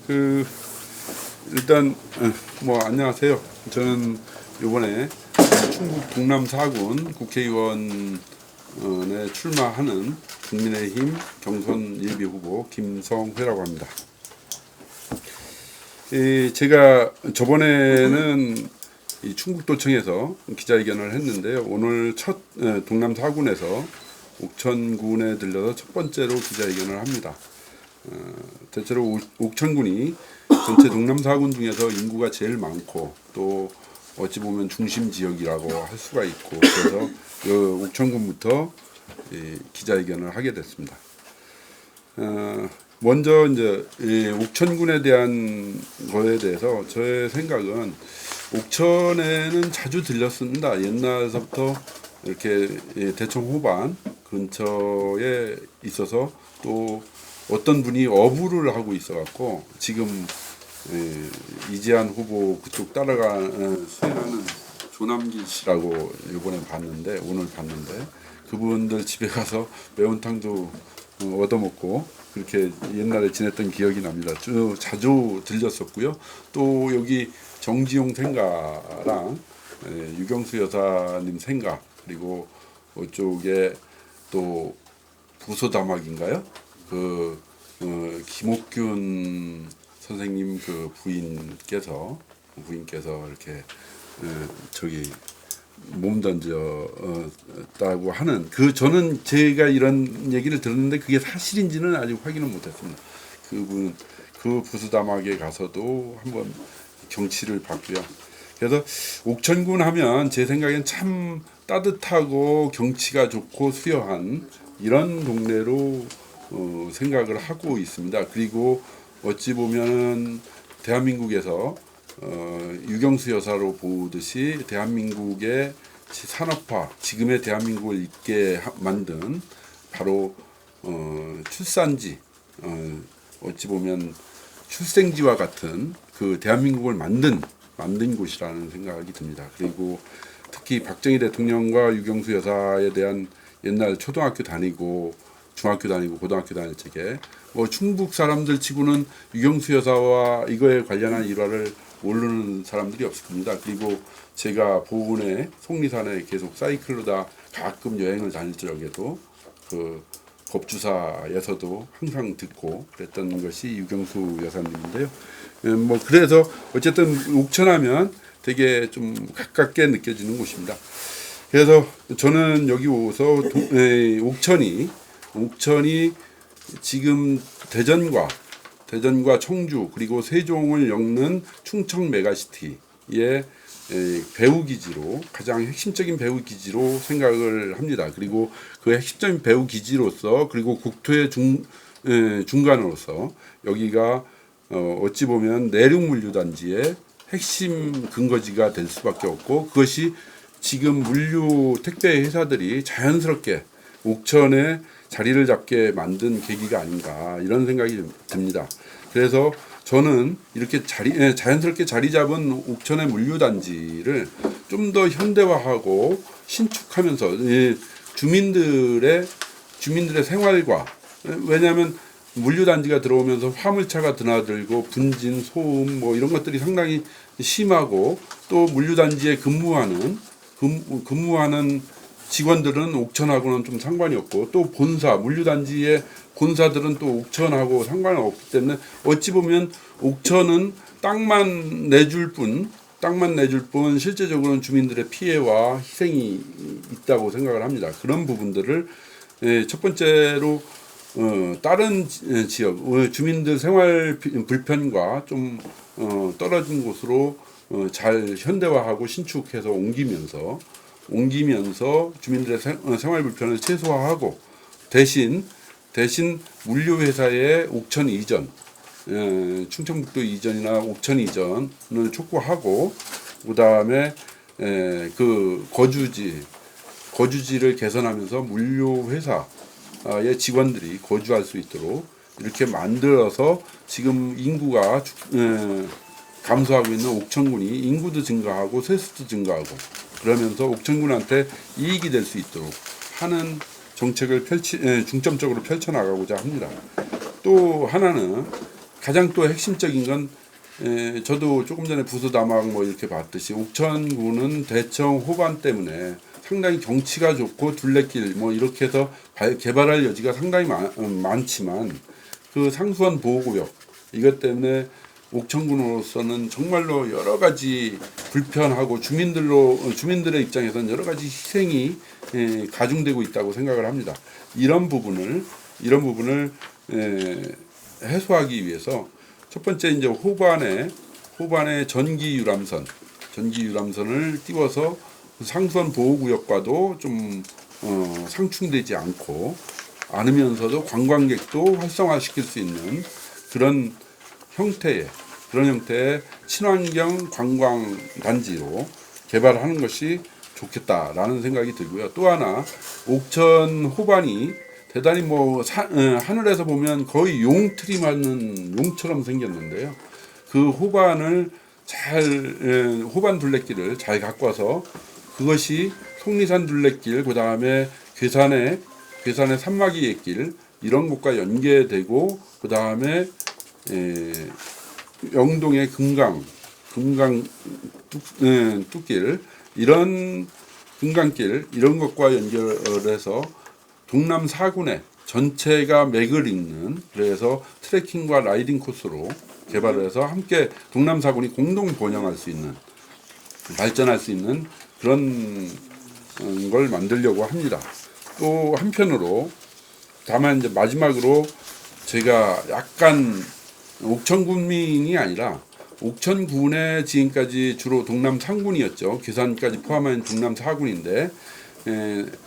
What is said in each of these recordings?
그 일단 안녕하세요. 저는 이번에 충북 동남 4군 국회의원에 출마하는 국민의힘 경선 예비 후보 김성회라고 합니다. 제가 저번에는 이 충북도청에서 기자회견을 했는데요. 오늘 첫 동남 4군에서 옥천군에 들려서 첫 번째로 기자회견을 합니다. 대체로 옥천군이 전체 동남 4군 중에서 인구가 제일 많고 또 어찌 보면 중심 지역이라고 할 수가 있고, 그래서 옥천군부터 기자회견을 하게 됐습니다. 먼저 이제 옥천군에 대한 거에 대해서 저의 생각은, 옥천에는 자주 들렸습니다. 옛날서부터 이렇게 대청 호반 근처에 있어서 또 어떤 분이 어부를 하고 있어갖고 지금 이재한 후보 그쪽 따라가는 수행하는 조남기 씨라고 오늘 봤는데 그분들 집에 가서 매운탕도 얻어먹고 그렇게 옛날에 지냈던 기억이 납니다. 자주 들렸었고요. 또 여기 정지용 생가랑 유경수 여사님 생가, 그리고 이쪽에 또 부소다막인가요? 김옥균 선생님 그 부인께서 이렇게 몸 던졌다고 하는 저는 제가 이런 얘기를 들었는데 그게 사실인지는 아직 확인을 못했습니다. 그 부수다막에 가서도 한번 경치를 봤고요. 그래서 옥천군 하면 제 생각엔 참 따뜻하고 경치가 좋고 수려한 이런 동네로 생각을 하고 있습니다. 그리고 어찌 보면 대한민국에서 유경수 여사로 보듯이 대한민국의 산업화, 지금의 대한민국을 있게 만든 바로 출산지, 어찌 보면 출생지와 같은 그 대한민국을 만든 곳이라는 생각이 듭니다. 그리고 특히 박정희 대통령과 유경수 여사에 대한 옛날 초등학교 다니고 중학교 다니고 고등학교 다닐 적에 충북 사람들 치고는 유경수 여사와 이거에 관련한 일화를 모르는 사람들이 없을 겁니다. 그리고 제가 보은에 속리산에 계속 사이클로 다 가끔 여행을 다닐 적에도 그 법주사에서도 항상 듣고 그랬던 것이 유경수 여사님인데요. 그래서 어쨌든 옥천하면 되게 좀 가깝게 느껴지는 곳입니다. 그래서 저는 여기 오서 옥천이 지금 대전과 청주 그리고 세종을 엮는 충청 메가시티의 배후기지로, 가장 핵심적인 배후기지로 생각을 합니다. 그리고 그 핵심적인 배후기지로서, 그리고 국토의 중간으로서 여기가 어찌 보면 내륙물류단지의 핵심 근거지가 될 수밖에 없고, 그것이 지금 물류 택배 회사들이 자연스럽게 옥천에 자리를 잡게 만든 계기가 아닌가, 이런 생각이 듭니다. 그래서 저는 이렇게 자연스럽게 자리 잡은 옥천의 물류단지를 좀 더 현대화하고 신축하면서 주민들의 생활과, 왜냐하면 물류단지가 들어오면서 화물차가 드나들고 분진, 소음 이런 것들이 상당히 심하고, 또 물류단지에 근무하는 직원들은 옥천하고는 좀 상관이 없고, 또 물류단지의 본사들은 또 옥천하고 상관이 없기 때문에 어찌 보면 옥천은 땅만 내줄 뿐 실제적으로는 주민들의 피해와 희생이 있다고 생각을 합니다. 그런 부분들을 첫 번째로 다른 지역 주민들 생활 불편과 좀 떨어진 곳으로 잘 현대화하고 신축해서 옮기면서 주민들의 생활 불편을 최소화하고, 대신 물류회사의 옥천 이전, 충청북도 이전이나 옥천 이전을 촉구하고, 그 다음에 그 거주지를 개선하면서 물류회사의 직원들이 거주할 수 있도록 이렇게 만들어서, 지금 인구가 감소하고 있는 옥천군이 인구도 증가하고 세수도 증가하고 그러면서 옥천군한테 이익이 될 수 있도록 하는 정책을 중점적으로 펼쳐나가고자 합니다. 또 하나는 가장 또 핵심적인 건 저도 조금 전에 부수다막 뭐 이렇게 봤듯이 옥천구는 대청 호반 때문에 상당히 경치가 좋고 둘레길 뭐 이렇게 해서 개발할 여지가 상당히 많지만 그 상수원 보호구역 이것 때문에 옥천군으로서는 정말로 여러 가지 불편하고 주민들의 입장에서는 여러 가지 희생이 가중되고 있다고 생각을 합니다. 이런 부분을 해소하기 위해서 첫 번째 이제 호반에 전기 유람선을 띄워서 상수원 보호구역과도 좀 상충되지 않으면서도 관광객도 활성화시킬 수 있는 그런 형태의 친환경 관광 단지로 개발하는 것이 좋겠다라는 생각이 들고요. 또 하나 옥천 호반이 대단히 하늘에서 보면 거의 용틀이 맞는 용처럼 생겼는데요. 그 호반을 호반 둘레길을 잘 가꿔서 그것이 속리산 둘레길, 그 다음에 괴산의 산마기 길 이런 곳과 연계되고 그 다음에 영동의 금강 뚝길 이런 금강길 이런 것과 연결해서 동남 4군의 전체가 맥을 잇는 그래서 트레킹과 라이딩 코스로 개발을 해서 함께 동남 4군이 공동 번영할 수 있는 발전할 수 있는 그런 걸 만들려고 합니다. 또 한편으로 다만 이제 마지막으로 제가 약간 옥천군민이 아니라 옥천군에 지금까지 주로 동남 3군이었죠. 괴산까지 포함한 동남 4군인데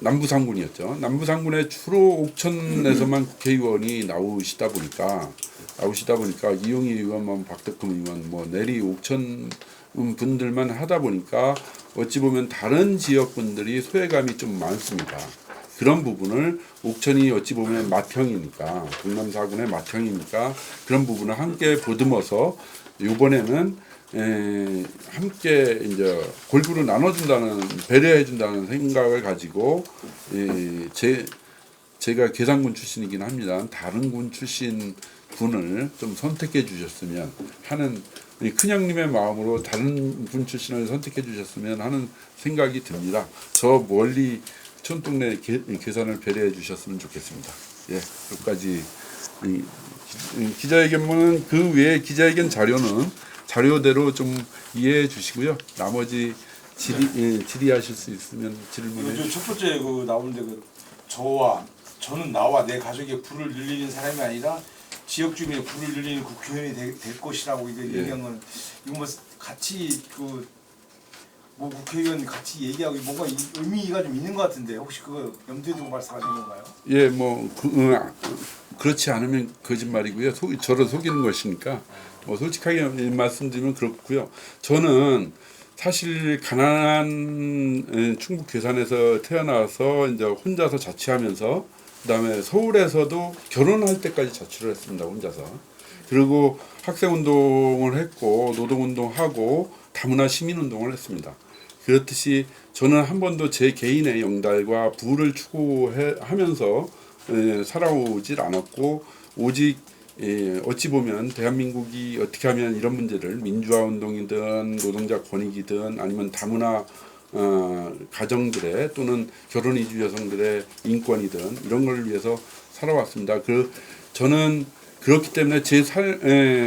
남부 3군이었죠. 남부 3군에 주로 옥천에서만 국회의원이 나오시다 보니까 이용희 의원, 박덕흠 의원, 내리 옥천 분들만 하다 보니까 어찌 보면 다른 지역 분들이 소외감이 좀 많습니다. 그런 부분을 옥천이 어찌 보면 맏형이니까 동남 4군의 맏형이니까 그런 부분을 함께 보듬어서 이번에는 함께 이제 골고루 나눠준다는 배려해준다는 생각을 가지고 제가 계산군 출신이긴 합니다. 다른 군 출신 군을 좀 선택해 주셨으면 하는 큰형님의 마음으로 다른 군 출신을 선택해 주셨으면 하는 생각이 듭니다. 저 멀리 촌동네 계산을 배려해 주셨으면 좋겠습니다. 예, 여기까지 기자회견문은 그 외에 기자회견 자료는 자료대로 좀 이해해 주시고요. 나머지 질의하실 수 있으면 질문해. 첫 번째 나오는데 저는 나와 내 가족의 부를 늘리는 사람이 아니라 지역 주민의 부를 늘리는 국회의원이 될 것이라고 이거 얘기한 건 이거 같이 국회의원 같이 얘기하고 뭔가 의미가 좀 있는 것 같은데 혹시 그거 염두에 두고 말씀하신 건가요? 예, 그렇지 않으면 거짓말이고요. 저를 속이는 것이니까 솔직하게 말씀드리면 그렇고요. 저는 사실 가난한 충북 괴산에서 태어나서 이제 혼자서 자취하면서 그다음에 서울에서도 결혼할 때까지 자취를 했습니다. 혼자서. 그리고 학생운동을 했고 노동운동하고 다문화 시민운동을 했습니다. 그렇듯이 저는 한 번도 제 개인의 영달과 부를 추구하면서 살아오질 않았고 오직 어찌 보면 대한민국이 어떻게 하면 이런 문제를 민주화 운동이든 노동자 권익이든 아니면 다문화 가정들의 또는 결혼 이주 여성들의 인권이든 이런 걸 위해서 살아왔습니다. 저는 그렇기 때문에 제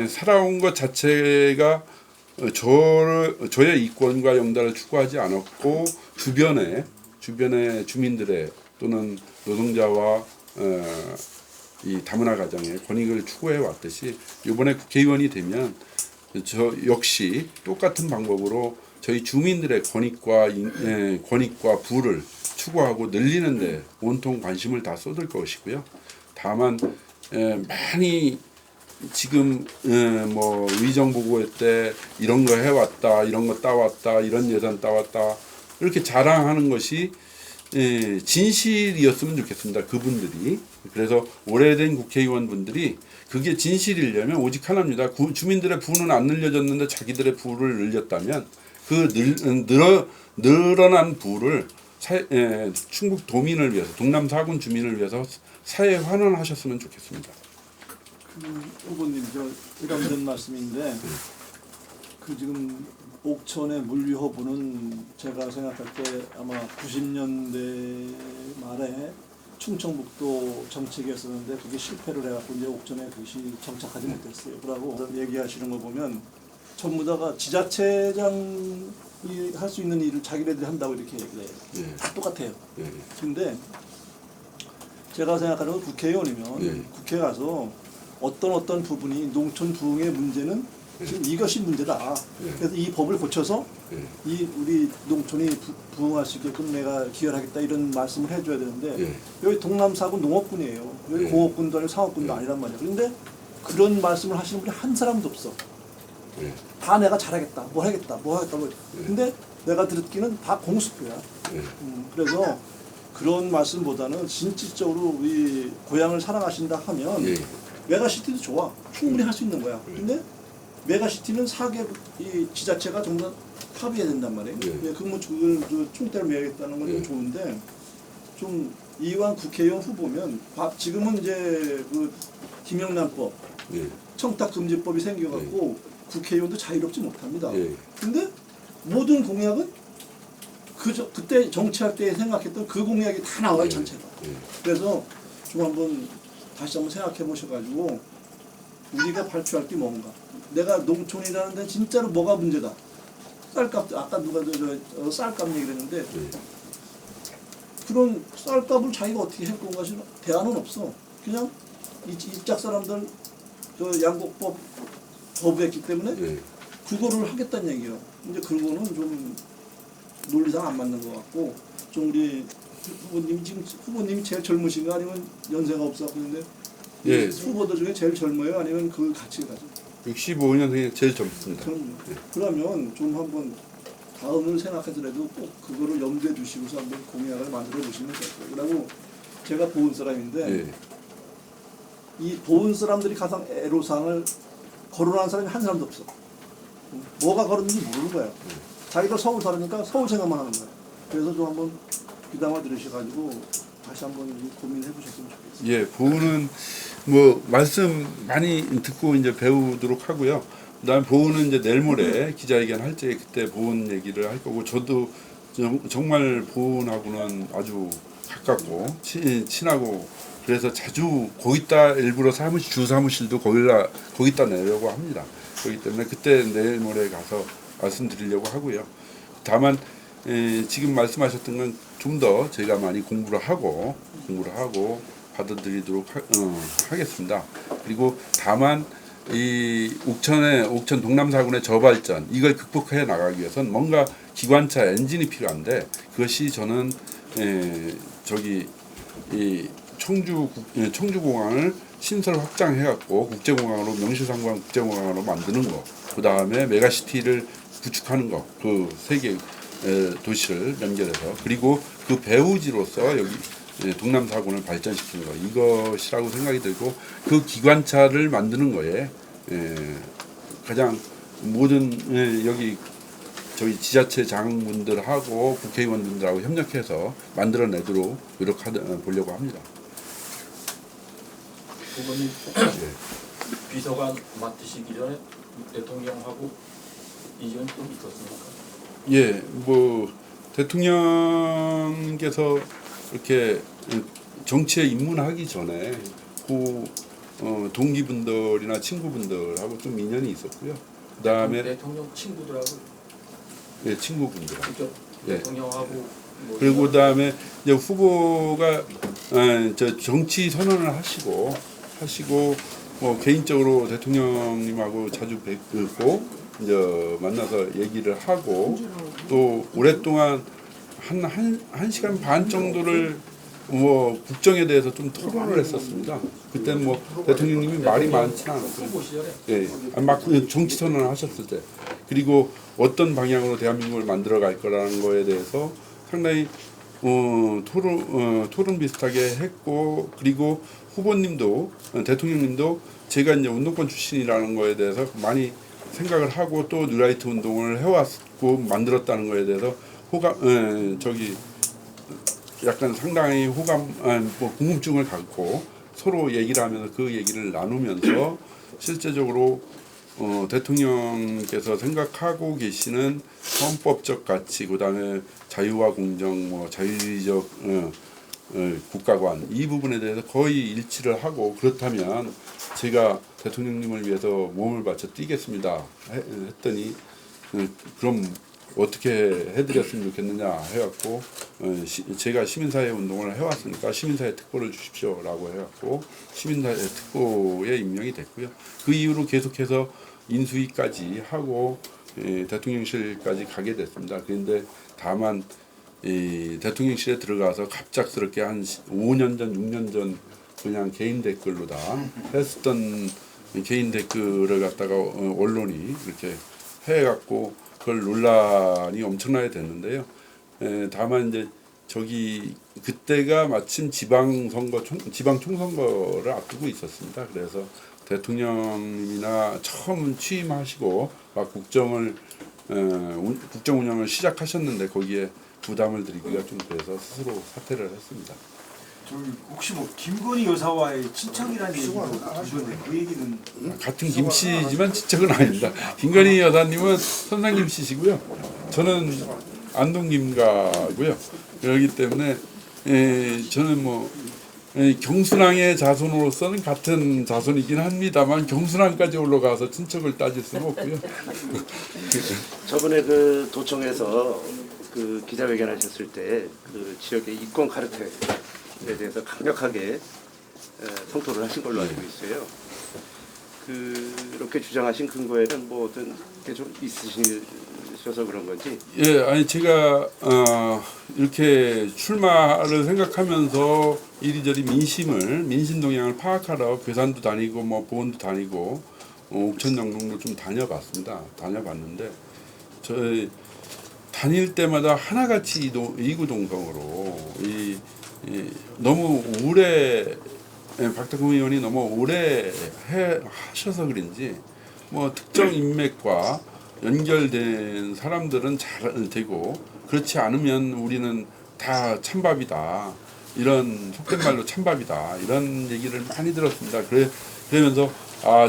살아온 것 자체가 저의 이권과 영달을 추구하지 않았고 주변의 주민들의 또는 노동자와 이 다문화 가정의 권익을 추구해 왔듯이 이번에 국회의원이 되면 저 역시 똑같은 방법으로 저희 주민들의 권익과 부를 추구하고 늘리는데 온통 관심을 다 쏟을 것이고요. 다만 많이 지금 의정보고회 때 이런 거 해왔다, 이런 거 따왔다, 이런 예산 따왔다 이렇게 자랑하는 것이 진실이었으면 좋겠습니다. 그분들이. 그래서 오래된 국회의원분들이 그게 진실이려면 오직 하나입니다. 주민들의 부는 안 늘려졌는데 자기들의 부를 늘렸다면 그 늘어난 부를 충북 도민을 위해서 동남 4군 주민을 위해서 사회에 환원하셨으면 좋겠습니다. 후보님 저 일감된 말씀인데 그 지금 옥천의 물류허브는 제가 생각할 때 아마 90년대 말에 충청북도 정책이었었는데 그게 실패를 해갖고 이제 옥천에 그것이 정착하지 못했어요. 그러고 얘기하시는 거 보면 전부 다가 지자체장이 할 수 있는 일을 자기네들이 한다고 이렇게 얘기를 해요. 예. 다 똑같아요. 예. 근데 제가 생각하는 건 국회의원이면 예. 국회 가서 어떤 부분이 농촌 부흥의 문제는 지금 이것이 문제다. 예. 그래서 이 법을 고쳐서 예. 이 우리 농촌이 부흥할 수 있게끔 내가 기여하겠다 이런 말씀을 해줘야 되는데 예. 여기 동남사군 농업군이에요. 여기 예. 공업군도 아니고 상업군도 아니란 말이야. 그런데 그런 말씀을 하시는 분이 한 사람도 없어. 예. 다 내가 잘하겠다, 뭐 하겠다, 뭐 하겠다. 뭐. 근데 내가 듣기는 다 공수표야. 예. 그래서 그런 말씀보다는 진취적으로 우리 고향을 사랑하신다 하면 예. 메가시티도 좋아. 충분히 할 수 있는 거야. 근데 메가시티는 4개 이 지자체가 전부 다 합의해야 된단 말이에요. 예. 예, 그뭐 총대를 매야겠다는 건 예. 좋은데 좀 이왕 국회의원 후보면 지금은 이제 그 김영란법, 예. 청탁금지법이 생겨갖고 국회의원도 자유롭지 못합니다. 예. 근데 모든 공약은 그때 정치할 때 생각했던 그 공약이 다 나와요, 전체가. 예. 그래서 좀 한번 다시 한번 생각해 보셔가지고 우리가 발표할 게 뭔가. 내가 농촌이라는 데 진짜로 뭐가 문제다. 쌀값, 아까 누가 쌀값 얘기를 했는데 예. 그런 쌀값을 자기가 어떻게 할 건가 싶은 대안은 없어. 그냥 입작 사람들 양곡법 거부했기 때문에 예. 그거를 하겠다는 얘기예요. 근데 그거는 좀 논리상 안 맞는 것 같고 좀 우리 후보님이 제일 젊으신가 아니면 연세가 없어 보이는데 예. 후보들 중에 제일 젊어요 아니면 그 같이 가죠. 65년생이 제일 젊습니다. 그러면 좀 한번 다음을 생각하더라도 꼭 그거를 염두에 두시고서 한번 공약을 만들어 보시면 될 거예요. 그리고 제가 보은 사람인데 예. 이 보은 사람들이 가장 애로사항을 거론한 사람이 한 사람도 없어. 뭐가 거론인지 모르는 거야. 자기가 서울 살으니까 서울 생각만 하는 거야. 그래서 좀 한번 귀담아 들으셔가지고 다시 한번 고민해 보셨으면 좋겠어요. 예, 보우는 뭐 말씀 많이 듣고 이제 배우도록 하고요. 그다음 보우는 이제 내일 모레 기자회견 할 때 그때 보은 얘기를 할 거고 저도 정말 보은하고는 아주 가깝고 친하고 그래서 자주 거기다 일부러 주 사무실도 거기다 내려고 합니다. 그렇기 때문에 그때 내일 모레 가서 말씀드리려고 하고요. 다만 지금 말씀하셨던 건 좀 더 제가 많이 공부를 하고 받아들이도록 하겠습니다. 그리고 다만 이 옥천 동남사군의 저발전 이걸 극복해 나가기 위해서는 뭔가 기관차 엔진이 필요한데 그것이 저는 이 청주공항을 신설 확장해갖고 국제공항으로 명실상부한 국제공항으로 만드는 거, 그 다음에 메가시티를 구축하는 거, 그 세 개 도시를 연결해서 그리고 그 배후지로서 여기 동남사군을 발전시키는 거 이것이라고 생각이 들고 그 기관차를 만드는 거에 가장 모든 여기 저희 지자체 장분들하고 국회의원분들하고 협력해서 만들어내도록 보려고 합니다. 후보님 비서관 맡으시기 전에 대통령하고 이전 좀 있었습니까? 예, 뭐 대통령께서 이렇게 정치에 입문하기 전에 동기분들이나 친구분들하고 좀 인연이 있었고요. 그다음에 대통령 친구들하고 예, 친구분들하고 직접 예. 대통령하고 뭐 그리고 그다음에 이제 후보가 저 정치 선언을 하시고 뭐 개인적으로 대통령님하고 자주 뵙고 이제 만나서 얘기를 하고 또 오랫동안 한 시간 반 정도를 뭐 국정에 대해서 좀 토론을 했었습니다. 그때는 뭐 대통령님이 말이 많지는 않았어요. 후보 시절에 예, 막 정치 선언을 하셨을 때 그리고 어떤 방향으로 대한민국을 만들어 갈 거라는 거에 대해서 상당히 토론 비슷하게 했고 그리고 후보님도 대통령님도 제가 이제 운동권 출신이라는 거에 대해서 많이 생각을 하고 또 뉴라이트 운동을 해왔고 만들었다는 거에 대해서 약간 상당히 궁금증을 갖고 서로 얘기를 하면서 그 얘기를 나누면서 실제적으로 대통령께서 생각하고 계시는 헌법적 가치, 그다음에 자유와 공정, 뭐 자유주의적 국가관 이 부분에 대해서 거의 일치를 하고, 그렇다면 제가 대통령님을 위해서 몸을 바쳐 뛰겠습니다 했더니 그럼 어떻게 해드렸으면 좋겠느냐 해갖고 제가 시민사회 운동을 해왔으니까 시민사회 특보를 주십시오라고 해갖고 시민사회 특보에 임명이 됐고요. 그 이후로 계속해서 인수위까지 하고 대통령실까지 가게 됐습니다. 그런데 다만 이 대통령실에 들어가서 갑작스럽게 한 5년 전, 6년 전 그냥 개인 댓글로 다 했었던 개인 댓글을 갖다가 언론이 이렇게 해갖고 그걸 논란이 엄청나게 됐는데요. 다만 이제 그때가 마침 지방 총선거를 앞두고 있었습니다. 그래서 대통령님이나 처음 취임하시고 막 국정 운영을 시작하셨는데 거기에 부담을 드리기가 좀 그래서 스스로 사퇴를 했습니다. 저기 혹시 뭐 김건희 여사와의 친척이라는 얘기도 들었는데 그 얘기는 같은 김씨지만 친척은 아닙니다. 김건희 여사님은 선상 김씨시고요. 저는 안동 김가고요. 그렇기 때문에 저는 뭐 경순왕의 자손으로서는 같은 자손이긴 합니다만 경순왕까지 올라가서 친척을 따질 수는 없고요. 저번에 그 도청에서 그 기자회견하셨을 때 그 지역의 이권 카르텔에 대해서 강력하게 성토를 하신 걸로 알고 있어요. 그렇게 주장하신 근거에는 뭐 어떤 게 좀 있으셔서 그런 건지. 예, 아니 제가 이렇게 출마를 생각하면서 이리저리 민심 동향을 파악하러 괴산도 다니고 뭐 보원도 다니고 옥천 영동도 좀 다녀봤습니다. 다녀봤는데 저희 다닐 때마다 하나같이 이구동성으로 너무 오래 박덕흠 의원이 너무 오래 하셔서 그런지 뭐 특정 인맥과 연결된 사람들은 잘 되고 그렇지 않으면 우리는 다 찬밥이다, 이런 속된 말로 찬밥이다, 이런 얘기를 많이 들었습니다. 그러면서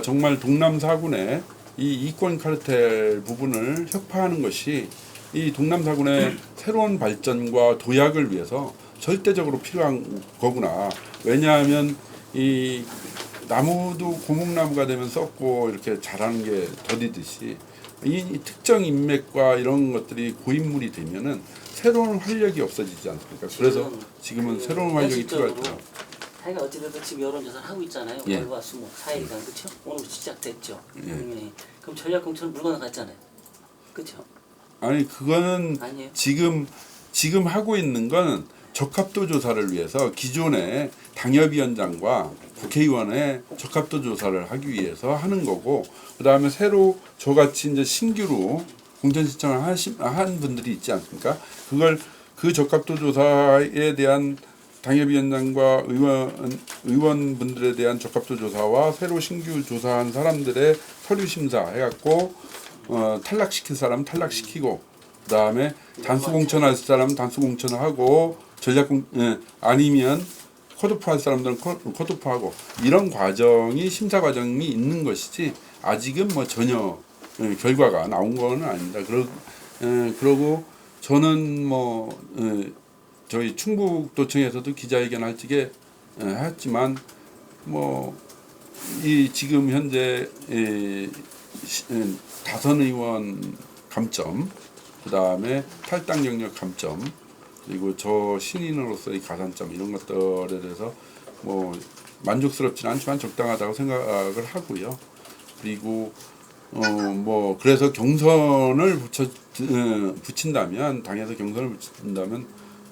정말 동남 4군의 이 이권 카르텔 부분을 혁파하는 것이 이 동남 4군의 새로운 발전과 도약을 위해서 절대적으로 필요한 거구나. 왜냐하면 이 나무도 고목나무가 되면 썩고 이렇게 자라는 게 더디듯이 이 특정 인맥과 이런 것들이 고인물이 되면은 새로운 활력이 없어지지 않습니까? 그래서 지금은 새로운 활력이 필요하죠. 하여간 어찌됐든 지금 여론조사를 하고 있잖아요. 예. 월화 수목 4일간 그렇죠? 오늘 시작됐죠. 예. 그럼 전략공천은 물 건너갔잖아요. 그렇죠? 아니 그거는 아니에요. 지금 하고 있는 건 적합도 조사를 위해서 기존의 당협위원장과 국회의원의 적합도 조사를 하기 위해서 하는 거고, 그 다음에 새로 저같이 이제 신규로 공천 신청을 한 분들이 있지 않습니까? 그 적합도 조사에 대한 당협위원장과 의원분들에 대한 적합도 조사와 새로 신규 조사한 사람들의 서류 심사 해갖고 탈락시킬 사람 탈락시키고, 그 다음에 단수 공천할 사람 단수 공천하고 아니면 컷오프할 사람들은 컷오프하고, 이런 과정이 심사 과정이 있는 것이지 아직은 뭐 전혀 결과가 나온 건 아닙니다. 그러고 저는 뭐 저희 충북도청에서도 기자회견 할 적에 했지만 뭐 이 지금 현재 다선 의원 감점, 그 다음에 탈당 영역 감점, 그리고 저 신인으로서의 가산점, 이런 것들에 대해서 뭐 만족스럽지는 않지만 적당하다고 생각을 하고요. 그리고 뭐 그래서 경선을 붙인다면, 당에서 경선을 붙인다면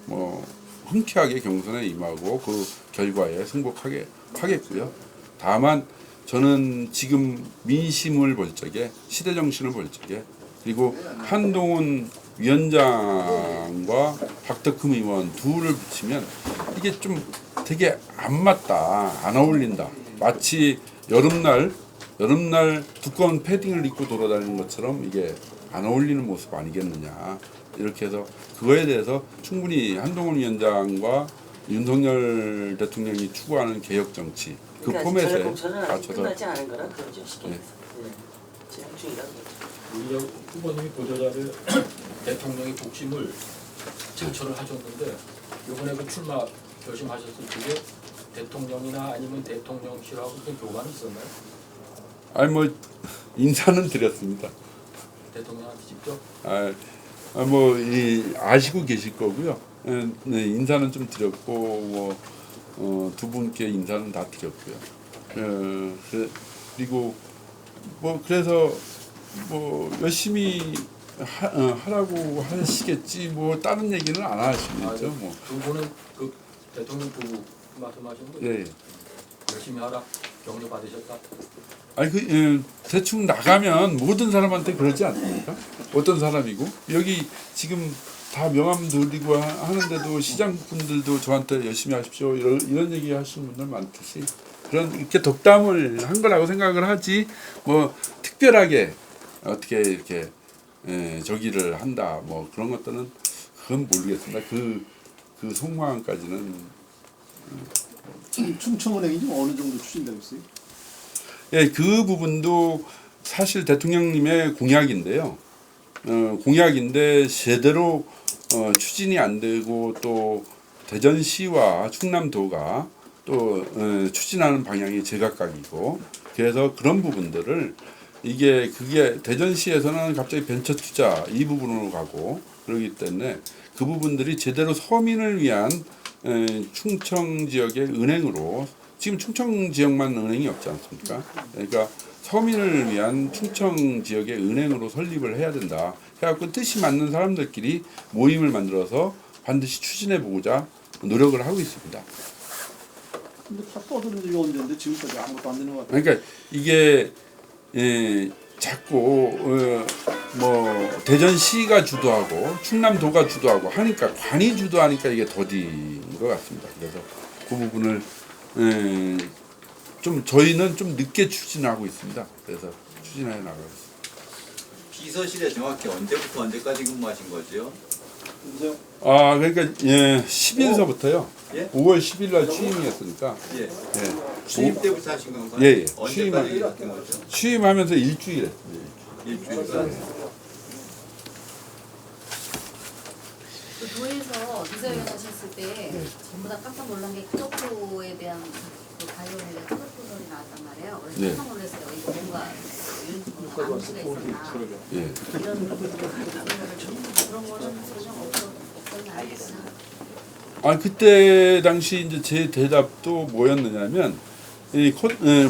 뭐 흔쾌하게 경선에 임하고 그 결과에 승복하게 하겠고요. 다만 저는 지금 민심을 볼 적에, 시대 정신을 볼 적에, 그리고 한동훈 위원장과 박덕흠 의원 둘을 붙이면 이게 좀 되게 안 맞다, 안 어울린다. 마치 여름날 두꺼운 패딩을 입고 돌아다니는 것처럼 이게 안 어울리는 모습 아니겠느냐. 이렇게 해서 그거에 대해서 충분히 한동훈 위원장과 윤석열 대통령이 추구하는 개혁 정치 그 그러니까 포맷에 전략 공천은 아직 맞춰서 끝나지 않은 거라 그러죠. 쉽게 네. 얘기해서. 네. 진행 중이라고 그러죠. 오히려 후보님이 보도자를 대통령의 복심을 자처를 하셨는데 이번에 그 출마 결심하셨을 때 대통령이나 아니면 대통령실하고 무슨 교감이 있었나요? 아니 뭐 인사는 드렸습니다. 대통령한테 직접? 아시고 계실 거고요. 네, 인사는 좀 드렸고 두 분께 인사는 다 드렸고요. 그리고 그래서 열심히 하라고 하시겠지 다른 얘기는 안 하시겠죠. 뭐. 두 분은 그 대통령 부부 말씀하시는 거죠? 예. 열심히 하라 격려 받으셨다. 아니 대충 나가면 모든 사람한테 그러지 않습니까? 어떤 사람이고 여기 지금 다 명함 돌리고 하는데도 시장 분들도 저한테 열심히 하십시오 이런 얘기 하시는 분들 많듯이 그런 이렇게 덕담을 한 거라고 생각을 하지 특별하게 어떻게 이렇게 저기를 한다 그런 것들은 그건 모르겠습니다. 그 속마음까지는 충청은행이 좀 어느 정도 추진되고 있어요? 예, 그 부분도 사실 대통령님의 공약인데요. 공약인데 제대로 추진이 안 되고 또 대전시와 충남도가 또 추진하는 방향이 제각각이고 그래서 그런 부분들을 그게 대전시에서는 갑자기 벤처 투자 이 부분으로 가고 그러기 때문에 그 부분들이 제대로 서민을 위한 충청 지역의 은행으로 지금 충청 지역만 은행이 없지 않습니까? 그러니까 서민을 위한 충청 지역의 은행으로 설립을 해야 된다. 해갖고 뜻이 맞는 사람들끼리 모임을 만들어서 반드시 추진해보고자 노력을 하고 있습니다. 근데 다 떠드는 일이 언제인데 지금까지 아무것도 안 되는 것 같아요. 그러니까 이게 자꾸 대전시가 주도하고 충남도가 주도하고 하니까 관이 주도하니까 이게 더딘 것 같습니다. 그래서 그 부분을 좀 저희는 좀 늦게 추진하고 있습니다. 그래서 추진해 나가고 있습니다. 비서실에 정확히 언제부터 언제까지 근무하신 거죠? 여보세요? 그러니까 10일서부터요. 예? 5월 10일 날 취임이었으니까. 예. 예. 취임 때부터 하신 건가요? 예. 언제까지 하신 거죠? 취임하면서 일주일 했습니다. 일주일간. 그 도에서 기자회견 하셨을 때 전부 다 깜짝 놀란 게 컷오프에 대한 그 관련에 대한 컷오프 설이 나왔단 말이에요. 그래서 네. 깜짝 놀랐어요. 이거 뭔가 암시가 있었나 예. 이런 그런 거는 전혀 없었나요? 그때 당시 이제 제 대답도 뭐였느냐면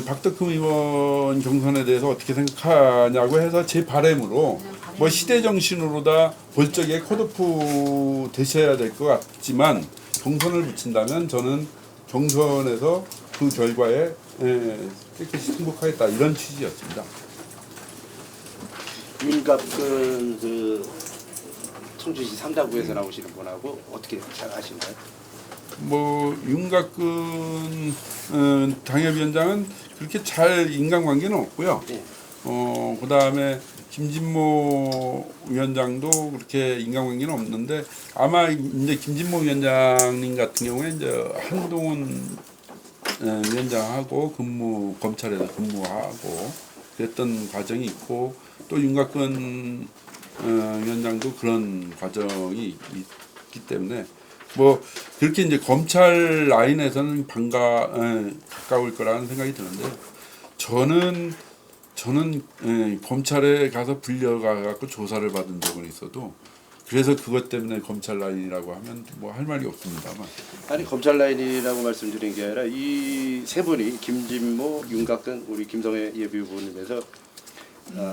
박덕흠 의원 경선에 대해서 어떻게 생각하냐고 해서 제 바람으로 시대 정신으로다 볼 적에 컷오프 되셔야 될 것 같지만 경선을 붙인다면 저는 경선에서 그 결과에 깨끗이 승복하겠다 이런 취지였습니다. 윤갑근 그 청주시 3자구에서 나오시는 분하고 어떻게 잘 아시나요? 윤곽근 당협위원장은 그렇게 잘 인간관계는 없고요. 네. 그다음에 김진모 위원장도 그렇게 인간관계는 없는데 아마 이제 김진모 위원장님 같은 경우에 이제 한동훈 위원장하고 검찰에서 근무하고 그랬던 과정이 있고 또 윤곽근 위원장도 그런 과정이 있기 때문에 그렇게 이제 검찰 라인에서는 가까울 거라는 생각이 드는데 저는 검찰에 가서 불려가 갖고 조사를 받은 적은 있어도 그래서 그것 때문에 검찰 라인이라고 하면 할 말이 없습니다만. 아니 검찰 라인이라고 말씀드린 게 아니라 이 세 분이 김진모, 윤곽근, 우리 김성애 예비후보님에서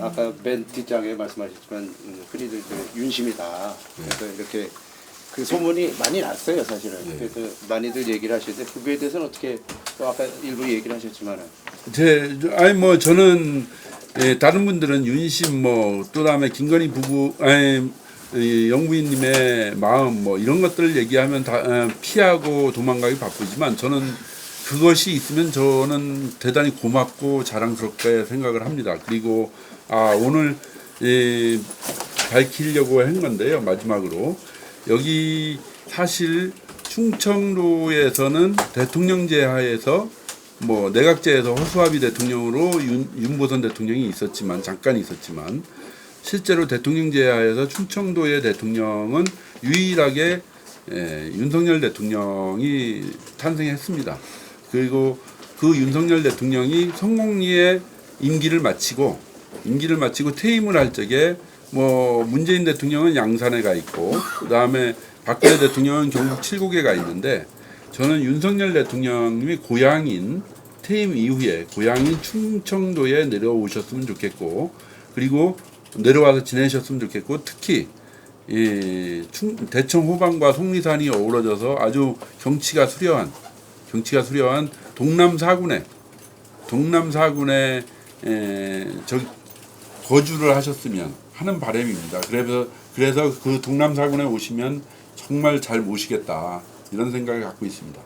아까 맨 뒷장에 말씀하셨지만 흔히들 윤심이다. 그래서 이렇게 그 소문이 많이 났어요 사실은. 네. 그래서 많이들 얘기를 하시는데 그거에 대해서는 어떻게 또 아까 일부 얘기를 하셨지만은 저는 다른 분들은 윤심 또 다음에 김건희 부부 영부인님의 마음 이런 것들을 얘기하면 다 피하고 도망가기 바쁘지만 저는 그것이 있으면 저는 대단히 고맙고 자랑스럽게 생각을 합니다. 그리고 오늘 밝히려고 한 건데요. 마지막으로 여기 사실 충청도에서는 대통령제 하에서 뭐 내각제에서 허수아비 대통령으로 윤보선 대통령이 있었지만 잠깐 있었지만 실제로 대통령제 하에서 충청도의 대통령은 유일하게 윤석열 대통령이 탄생했습니다. 그리고 그 윤석열 대통령이 성공리에 임기를 마치고 퇴임을 할 적에 뭐 문재인 대통령은 양산에 가 있고 그다음에 박근혜 대통령은 경북 칠곡에 가 있는데 저는 윤석열 대통령님이 고향인 퇴임 이후에 고향인 충청도에 내려오셨으면 좋겠고 그리고 내려와서 지내셨으면 좋겠고 특히 대청 호반과 속리산이 어우러져서 아주 경치가 수려한 동남 사군에 거주를 하셨으면 하는 바람입니다. 그래서 그 동남 사군에 오시면 정말 잘 모시겠다 이런 생각을 갖고 있습니다.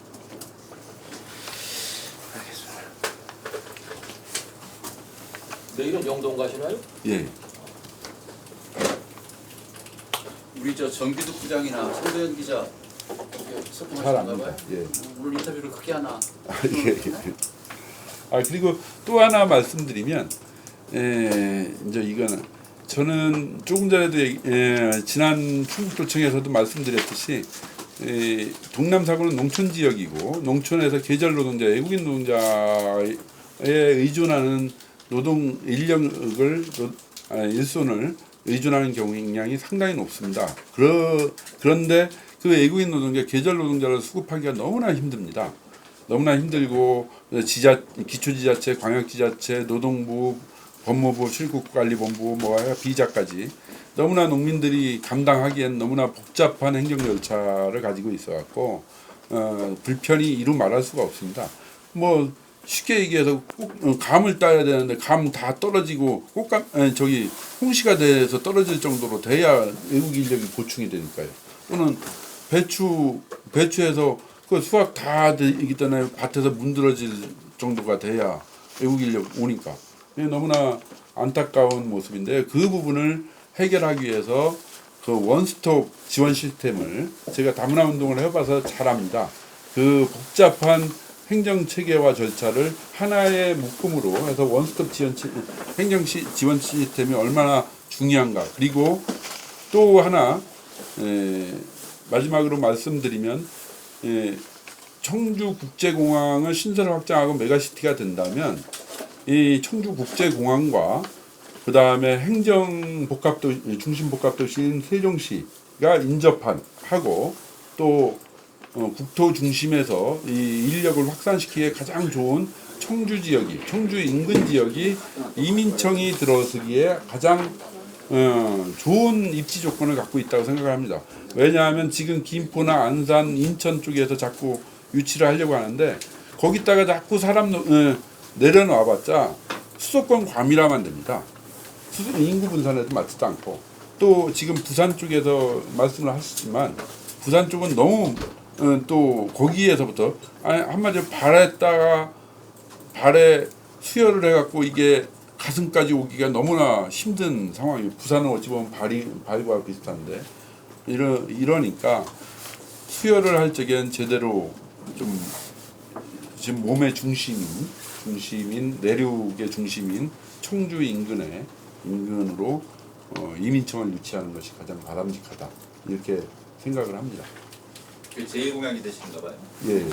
내일은 영동 가시나요? 예. 우리 저 정기득 부장이나 손도현 기자 잘 압니다. 예. 오늘 인터뷰를 크게 하나. 예. 그리고 또 하나 말씀드리면 이제 이거는 저는 조금 전에도 지난 충북도청에서도 말씀드렸듯이 동남 사군은 농촌 지역이고 농촌에서 계절 노동자, 외국인 노동자에 의존하는 노동 인력을 일손을 의존하는 경향이 상당히 높습니다. 그런데 그 외국인 노동자, 계절 노동자를 수급하기가 너무나 힘듭니다. 너무나 힘들고 기초지자체, 광역지자체, 노동부, 법무부, 출국관리본부, 비자까지 너무나 농민들이 감당하기엔 너무나 복잡한 행정 절차를 가지고 있어갖고 불편이 이루 말할 수가 없습니다. 뭐 쉽게 얘기해서 감을 따야 되는데 감 다 떨어지고 홍시가 돼서 떨어질 정도로 돼야 외국 인력이 보충이 되니까요. 또는 배추에서 그 수확 다 되기 때문에 밭에서 문드러질 정도가 돼야 외국 인력 오니까 너무나 안타까운 모습인데 그 부분을 해결하기 위해서 그 원스톱 지원 시스템을 제가 다문화 운동을 해봐서 잘 압니다. 그 복잡한 행정 체계와 절차를 하나의 묶음으로 해서 원스톱 행정 지원 시스템이 얼마나 중요한가. 그리고 또 하나 마지막으로 말씀드리면 청주국제공항을 신설 확장하고 메가시티가 된다면 이 청주국제공항과 그 다음에 중심복합도시인 세종시가 인접하고 또 국토 중심에서 이 인력을 확산시키기에 가장 좋은 청주 인근 지역이 이민청이 들어서기에 가장 좋은 입지 조건을 갖고 있다고 생각을 합니다. 왜냐하면 지금 김포나 안산, 인천 쪽에서 자꾸 유치를 하려고 하는데 거기다가 자꾸 사람 내려놔봤자 수도권 과밀화만 됩니다. 인구 분산에도 맞지도 않고 또 지금 부산 쪽에서 말씀을 하시지만 부산 쪽은 너무 또 거기에서부터 한마디로 발에 수혈을 해갖고 이게 가슴까지 오기가 너무나 힘든 상황이에요. 부산은 어찌 보면 발과 비슷한데 이러니까 수혈을 할 적엔 제대로 좀 지금 몸의 중심인 내륙의 중심인 청주 인근으로 이민청을 유치하는 것이 가장 바람직하다 이렇게 생각을 합니다. 제2공약이 되시는가 봐요. 예.